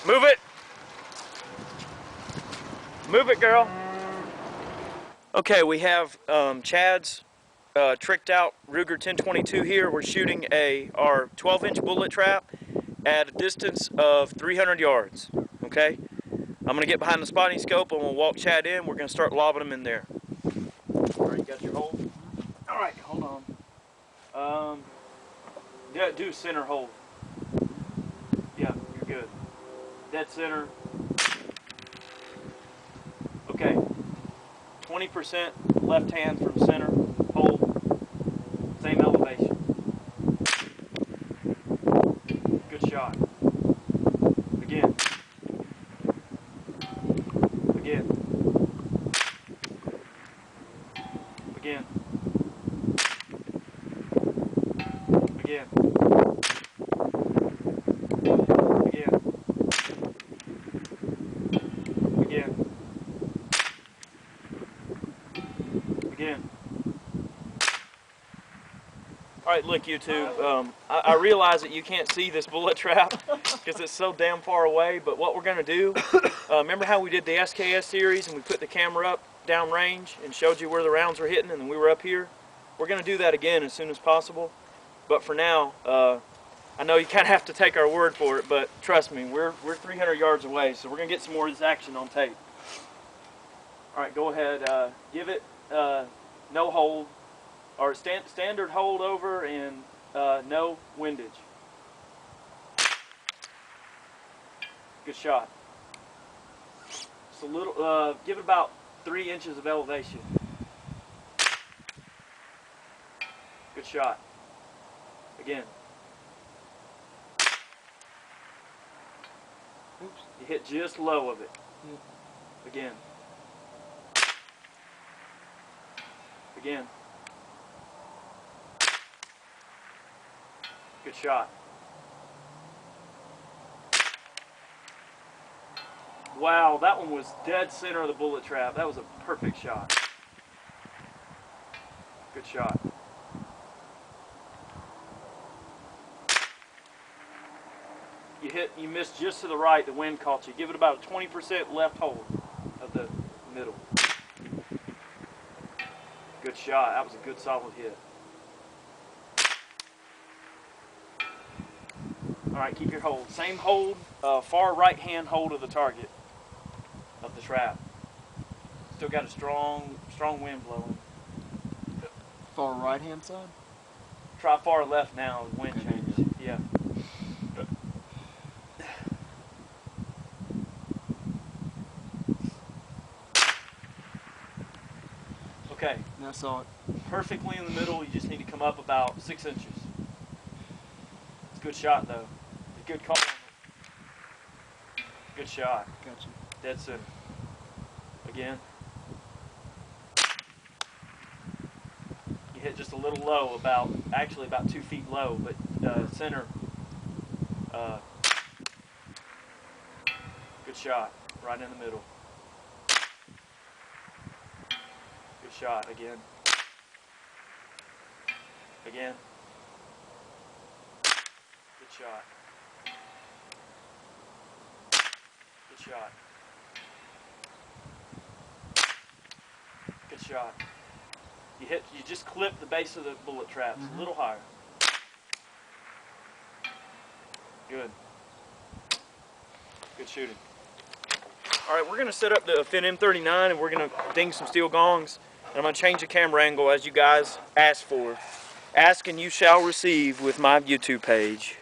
Move it. Move it, girl. Okay, we have Chad's tricked out Ruger 1022 here. We're shooting our 12-inch bullet trap at a distance of 300 yards. Okay, I'm gonna get behind the spotting scope and we'll walk Chad in. We're gonna start lobbing him in there. All right, you got your hold? All right, hold on. Yeah, do center hold. Yeah, you're good. Dead center. Okay, 20% left hand from center. Hold. Same elevation. Good shot. Again. Again. Again. Again. Again. Again. Again. Alright, look YouTube, I realize that you can't see this bullet trap because it's so damn far away, but what we're going to do, remember how we did the SKS series and we put the camera up downrange and showed you where the rounds were hitting and then we were up here? We're going to do that again as soon as possible, but for now, I know you kind of have to take our word for it, but trust me, we're 300 yards away, so we're going to get some more of this action on tape. Alright, go ahead, give it no hold, or standard hold over and no windage. Good shot. Just a little, give it about 3 inches of elevation. Good shot. Again. Oops. You hit just low of it. Again. Again. Good shot. Wow, that one was dead center of the bullet trap. That was a perfect shot. Good shot. You missed just to the right, the wind caught you. Give it about a 20% left hold of the middle. Good shot. That was a good solid hit. Alright, keep your hold. Same hold, far right hand hold of the target of the trap. Still got a strong wind blowing. Far right hand side? Try far left now, wind change. Yeah. Okay. I saw it. Perfectly in the middle, you just need to come up about 6 inches. It's a good shot though. A good call. Good shot. Gotcha. Dead center. Again. You hit just a little low, actually about 2 feet low, but center. Good shot. Right in the middle. Good shot. Again. Again. Good shot. Good shot. Good shot. You just clip the base of the bullet traps a little higher. Good. Good shooting. All right, we're gonna set up the Finn M39 and we're gonna ding some steel gongs. And I'm gonna change the camera angle as you guys asked for. Ask and you shall receive with my YouTube page.